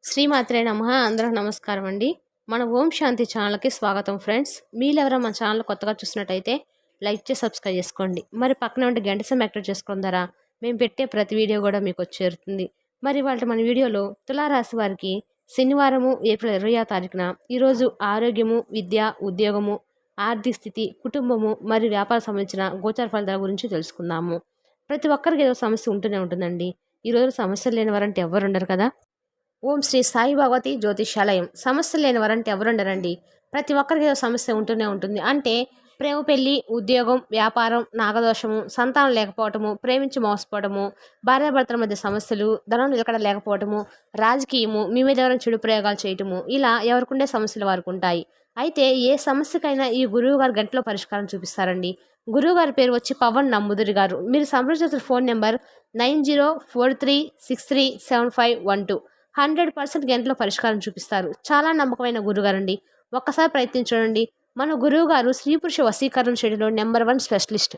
శ్రీమాత్రే నమః. అందరికి నమస్కారం అండి. మన ఓం శాంతి ఛానల్కి స్వాగతం ఫ్రెండ్స్. మీరెవరైనా మన ఛానల్ కొత్తగా చూసినట్టయితే లైక్ చేసి సబ్స్క్రైబ్ చేసుకోండి. మరి పక్కన ఉంటే గంట సింబల్ యాక్టివేట్ చేసుకోవడం ద్వారా మేము పెట్టే ప్రతి వీడియో కూడా మీకు వచ్చి చేరుతుంది. మరి వాళ్ళ మన వీడియోలో తులారాశి వారికి శనివారము ఏప్రిల్ 20వ తారీఖున ఈరోజు ఆరోగ్యము, విద్య, ఉద్యోగము, ఆర్థిక స్థితి, కుటుంబము మరియు వ్యాపారం సంబంధించిన గోచార ఫలితాల గురించి తెలుసుకుందాము. ప్రతి ఒక్కరికి ఏదో సమస్య ఉంటూనే ఉంటుందండి. ఈరోజు సమస్యలు లేని వారంటే ఎవరు ఉండరు కదా. ఓం శ్రీ సాయి భగవతి జ్యోతిషాలయం. సమస్యలు లేని వారంటే ఎవరుండరండి. ప్రతి ఒక్కరికి ఏదో సమస్య ఉంటూనే ఉంటుంది. అంటే ప్రేమ, పెళ్లి, ఉద్యోగం, వ్యాపారం, నాగదోషము, సంతానం లేకపోవటము, ప్రేమించి మోసపోవటము, భార్యాభర్తల మధ్య సమస్యలు, ధనం నిలకడ లేకపోవటము, రాజకీయము, మీ మీద ఎవరైనా చెడు ప్రయోగాలు చేయటము, ఇలా ఎవరికుండే సమస్యలు వారికి ఉంటాయి. అయితే ఏ సమస్యకైనా ఈ గురువు గారు గంటలో పరిష్కారం చూపిస్తారండి. గురువు గారి పేరు వచ్చి పవన్ నమ్ముదురి గారు. మీరు సంప్రదించిన ఫోన్ నెంబర్ 9043637512. 100% గంటలో పరిష్కారం చూపిస్తారు. చాలా నమ్మకమైన గురుగారండి. ఒక్కసారి ప్రయత్నించండి. మన గురువు గారు స్త్రీ పురుష వశీకరణ చేయడంలో నెంబర్ 1 స్పెషలిస్ట్.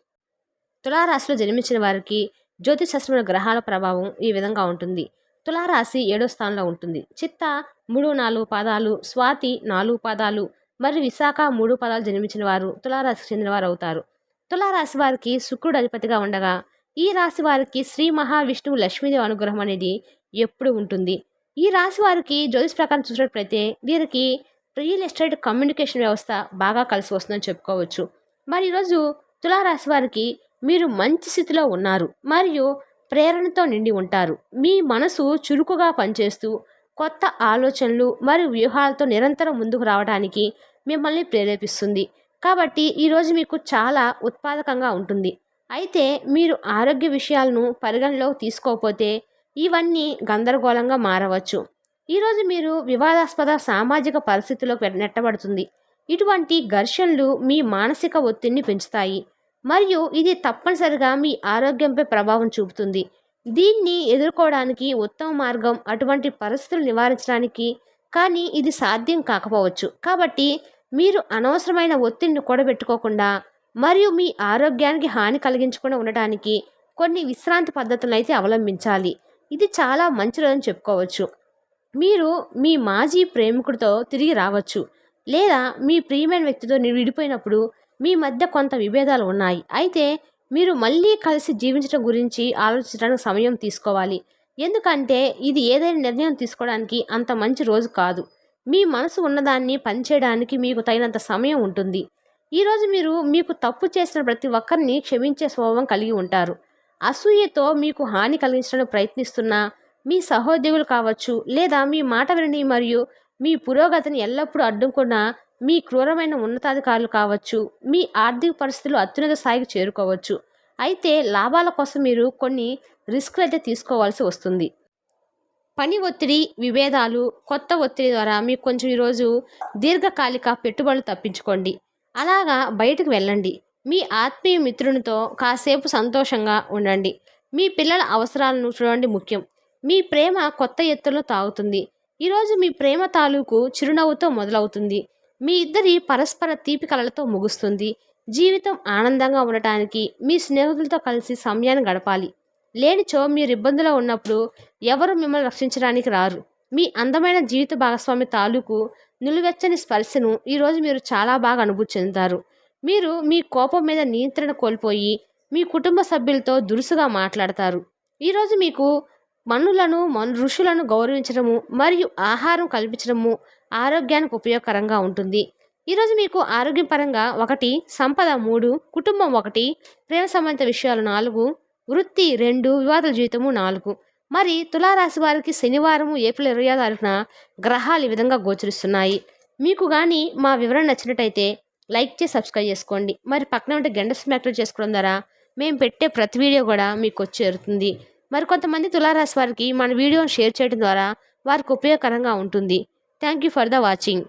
తులారాశిలో జన్మించిన వారికి జ్యోతిశాస్త్రమైన గ్రహాల ప్రభావం ఈ విధంగా ఉంటుంది. తులారాశి 7వ స్థానంలో ఉంటుంది. చిత్త 3-4 పాదాలు, స్వాతి 4 పాదాలు మరియు విశాఖ 3 పాదాలు జన్మించిన వారు తులారాశికి చెందినవారు అవుతారు. తులారాశి వారికి శుక్రుడు అధిపతిగా ఉండగా ఈ రాశి వారికి శ్రీ మహావిష్ణువు లక్ష్మీదేవి అనుగ్రహం అనేది ఎప్పుడు ఉంటుంది. ఈ రాశి వారికి జ్యోతిష్ ప్రకారం చూసినట్లయితే వీరికి రియల్ ఎస్టేట్ కమ్యూనికేషన్ వ్యవస్థ బాగా కలిసి వస్తుందని చెప్పుకోవచ్చు. మరి ఈరోజు తులారాశి వారికి మీరు మంచి స్థితిలో ఉన్నారు మరియు ప్రేరణతో నిండి ఉంటారు. మీ మనసు చురుకుగా పనిచేస్తూ కొత్త ఆలోచనలు మరియు వ్యూహాలతో నిరంతరం ముందుకు రావడానికి మిమ్మల్ని ప్రేరేపిస్తుంది. కాబట్టి ఈరోజు మీకు చాలా ఉత్పాదకంగా ఉంటుంది. అయితే మీరు ఆరోగ్య విషయాలను పరిగణలోకి తీసుకోకపోతే ఇవన్నీ గందరగోళంగా మారవచ్చు. ఈరోజు మీరు వివాదాస్పద సామాజిక పరిస్థితుల్లోకి నెట్టబడుతుంది. ఇటువంటి ఘర్షణలు మీ మానసిక ఒత్తిడిని పెంచుతాయి మరియు ఇది తప్పనిసరిగా మీ ఆరోగ్యంపై ప్రభావం చూపుతుంది. దీన్ని ఎదుర్కోవడానికి ఉత్తమ మార్గం అటువంటి పరిస్థితులు నివారించడానికి, కానీ ఇది సాధ్యం కాకపోవచ్చు. కాబట్టి మీరు అనవసరమైన ఒత్తిడిని కూడబెట్టుకోకుండా మరియు మీ ఆరోగ్యానికి హాని కలిగించకుండా ఉండటానికి కొన్ని విశ్రాంతి పద్ధతులను అయితే అవలంబించాలి. ఇది చాలా మంచి రోజని చెప్పుకోవచ్చు. మీరు మీ మాజీ ప్రేమికుడితో తిరిగి రావచ్చు, లేదా మీ ప్రియమైన వ్యక్తితో విడిపోయినప్పుడు మీ మధ్య కొంత విభేదాలు ఉన్నాయి. అయితే మీరు మళ్ళీ కలిసి జీవించడం గురించి ఆలోచించడానికి సమయం తీసుకోవాలి. ఎందుకంటే ఇది ఏదైనా నిర్ణయం తీసుకోవడానికి అంత మంచి రోజు కాదు. మీ మనసు ఉన్నదాన్ని పనిచేయడానికి మీకు తగినంత సమయం ఉంటుంది. ఈరోజు మీరు మీకు తప్పు చేసిన ప్రతి ఒక్కరిని క్షమించే స్వభావం కలిగి ఉంటారు. అసూయతో మీకు హాని కలిగించడానికి ప్రయత్నిస్తున్న మీ సహోద్యోగులు కావచ్చు, లేదా మీ మాట వినని మరియు మీ పురోగతిని ఎల్లప్పుడూ అడ్డుకున్న మీ క్రూరమైన ఉన్నతాధికారులు కావచ్చు, మీ ఆర్థిక పరిస్థితులు అత్యున్నత స్థాయికి చేరుకోవచ్చు. అయితే లాభాల కోసం మీరు కొన్ని రిస్క్లు అయితే తీసుకోవాల్సి వస్తుంది. పని ఒత్తిడి, విభేదాలు, కొత్త ఒత్తిడి ద్వారా మీకు కొంచెం ఈరోజు దీర్ఘకాలిక పెట్టుబడులు తప్పించుకోండి. అలాగా బయటకు వెళ్ళండి. మీ ఆత్మీయ మిత్రునితో కాసేపు సంతోషంగా ఉండండి. మీ పిల్లల అవసరాలను చూడండి ముఖ్యం. మీ ప్రేమ కొత్త ఎత్తులో తాగుతుంది. ఈరోజు మీ ప్రేమ తాలూకు చిరునవ్వుతో మొదలవుతుంది. మీ ఇద్దరి పరస్పర తీపి కలలతో ముగుస్తుంది. జీవితం ఆనందంగా ఉండటానికి మీ స్నేహితులతో కలిసి సమయాన్ని గడపాలి. లేనిచో మీరు ఇబ్బందులో ఉన్నప్పుడు ఎవరు మిమ్మల్ని రక్షించడానికి రారు. మీ అందమైన జీవిత భాగస్వామి తాలూకు నిలువెచ్చని స్పర్శను ఈరోజు మీరు చాలా బాగా అనుభూతి చెందుతారు. మీరు మీ కోపం మీద నియంత్రణ కోల్పోయి మీ కుటుంబ సభ్యులతో దురుసుగా మాట్లాడతారు. ఈరోజు మీకు ఋషులను గౌరవించడము మరియు ఆహారం కల్పించడము ఆరోగ్యానికి ఉపయోగకరంగా ఉంటుంది. ఈరోజు మీకు ఆరోగ్యం పరంగా 1, సంపద 3, కుటుంబం 1, ప్రేమ సంబంధిత విషయాలు 4, వృత్తి 2, వివాదాల జీవితము 4. మరి తులారాశి వారికి శనివారం ఏప్రిల్ 20వ తారీఖున గ్రహాలు ఈ విధంగా గోచరిస్తున్నాయి. మీకు కానీ మా వివరణ నచ్చినట్టయితే లైక్ చేసి సబ్స్క్రైబ్ చేసుకోండి. మరి పక్కన ఉంటే గంట సింబల్ యాక్టివేట్ చేసుకోవడం ద్వారా మేము పెట్టే ప్రతి వీడియో కూడా మీకు వచ్చి చేరుతుంది. మరి కొంతమంది తులారాశి వారికి మన వీడియోని షేర్ చేయడం ద్వారా వారికి ఉపయోగకరంగా ఉంటుంది. Thank you for the watching.